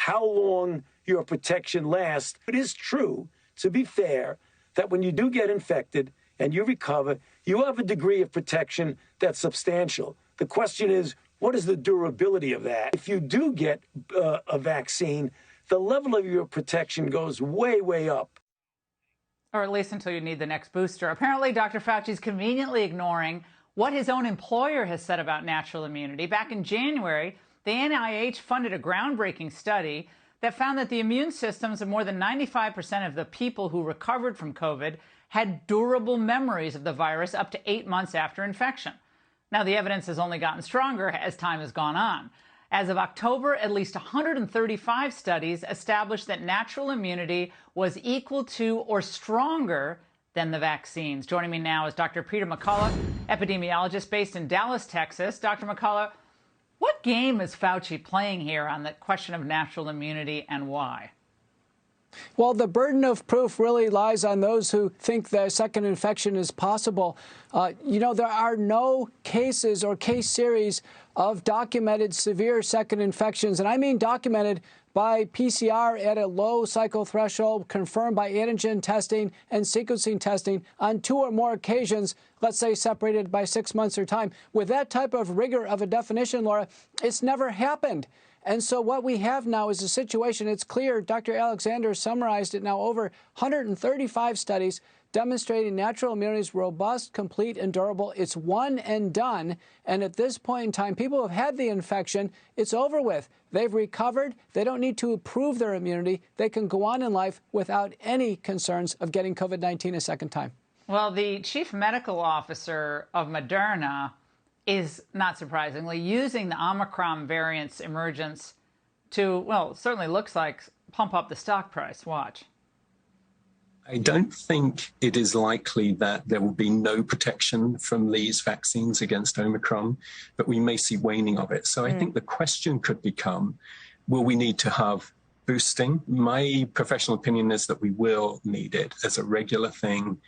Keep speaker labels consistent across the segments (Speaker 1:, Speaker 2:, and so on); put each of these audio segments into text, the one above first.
Speaker 1: how long your protection lasts. It is true, to be fair, that when you do get infected and you recover, you have a degree of protection that's substantial. The question is, what is the durability of that? If you do get a vaccine, the level of your protection goes way, way up.
Speaker 2: Or at least until you need the next booster. Apparently, Dr. Fauci's conveniently ignoring what his own employer has said about natural immunity. Back in January, the NIH funded a groundbreaking study that found that the immune systems of more than 95% of the people who recovered from COVID had durable memories of the virus up to 8 months after infection. Now, the evidence has only gotten stronger as time has gone on. As of October, at least 135 studies established that natural immunity was equal to or stronger than the vaccines. Joining me now is Dr. Peter McCullough, epidemiologist based in Dallas, Texas. Dr. McCullough, what game is Fauci playing here on the question of natural immunity and why?
Speaker 3: Well, the burden of proof really lies on those who think the second infection is possible. There are no cases or case series of documented severe second infections, and I mean documented by PCR at a low cycle threshold, confirmed by antigen testing and sequencing testing on 2 or more occasions, let's say separated by 6 months or time. With that type of rigor of a definition, Laura, it's never happened. And so what we have now is a situation, it's clear, Dr. Alexander summarized it now, over 135 studies demonstrating natural immunity is robust, complete, and durable. It's one and done. And at this point in time, people who have had the infection, it's over with. They've recovered. They don't need to prove their immunity. They can go on in life without any concerns of getting COVID-19 a second time.
Speaker 2: Well, the chief medical officer of Moderna is, not surprisingly, using the Omicron variant's emergence to, well, it certainly looks like, pump up the stock price. Watch.
Speaker 4: I don't think it is likely that there will be no protection from these vaccines against Omicron, but we may see waning of it. So I think the question could become, will we need to have boosting? My professional opinion is that we will need it as a regular thing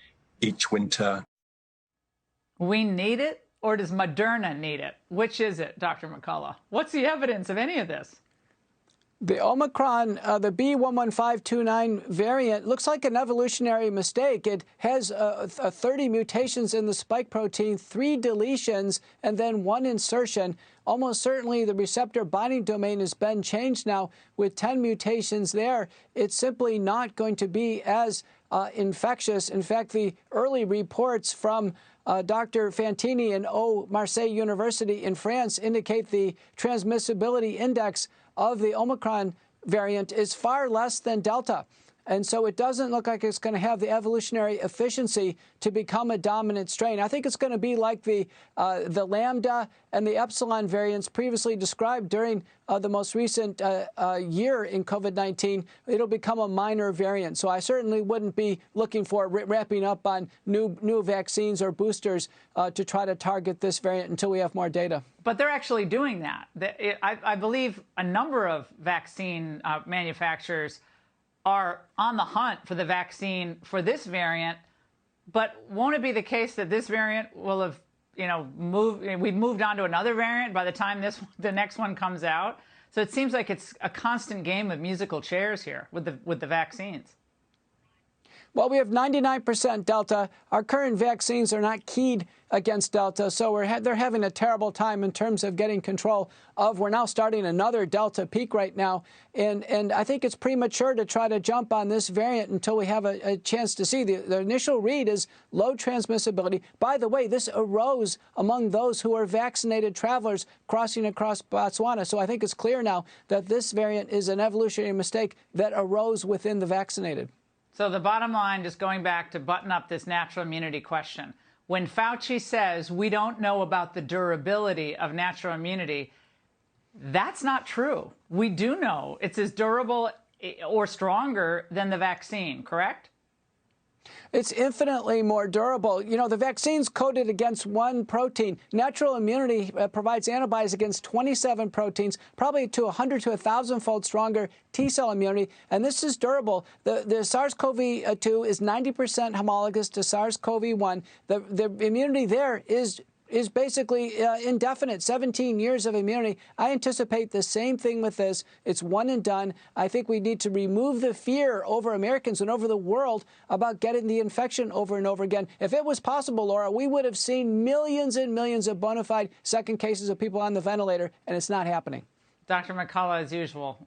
Speaker 4: each winter. We
Speaker 2: need it? Or does Moderna need it? Which is it, Dr. McCullough? What's the evidence of any of this?
Speaker 3: The Omicron, the B.1.1.529 variant, looks like an evolutionary mistake. It has 30 mutations in the spike protein, 3 deletions, and then 1 insertion. Almost certainly the receptor binding domain has been changed now with 10 mutations there. It's simply not going to be as infectious. In fact, the early reports from Dr. Fantini and Marseille University in France indicate the transmissibility index of the Omicron variant is far less than Delta. And so it doesn't look like it's going to have the evolutionary efficiency to become a dominant strain. I think it's going to be like the Lambda and the Epsilon variants previously described during the most recent year in COVID-19. It'll become a minor variant. So I certainly wouldn't be looking for wrapping up on new vaccines or boosters to try to target this variant until we have more data.
Speaker 2: But they're actually doing that. I believe a number of vaccine manufacturers are on the hunt for the vaccine for this variant, but won't it be the case that this variant will have, we've moved on to another variant by the time the next one comes out? So it seems like it's a constant game of musical chairs here with the vaccines.
Speaker 3: Well, we have 99% Delta. Our current vaccines are not keyed against Delta, so they're having a terrible time in terms of getting control of. We're now starting another Delta peak right now, and I think it's premature to try to jump on this variant until we have a chance to see. The initial read is low transmissibility. By the way, this arose among those who are vaccinated travelers crossing across Botswana, so I think it's clear now that this variant is an evolutionary mistake that arose within the vaccinated.
Speaker 2: So the bottom line, just going back to button up this natural immunity question, when Fauci says we don't know about the durability of natural immunity, that's not true. We do know it's as durable or stronger than the vaccine, correct?
Speaker 3: It's infinitely more durable. You know, the vaccine's coded against 1 protein. Natural immunity provides antibodies against 27 proteins, probably to 100 to 1,000-fold stronger T-cell immunity, and this is durable. The SARS-CoV-2 is 90% homologous to SARS-CoV-1. The immunity there is is basically indefinite, 17 years of immunity. I anticipate the same thing with this. It's one and done. I think we need to remove the fear over Americans and over the world about getting the infection over and over again. If it was possible, Laura, we would have seen millions and millions of bona fide second cases of people on the ventilator, and it's not happening.
Speaker 2: Dr. McCullough, as usual.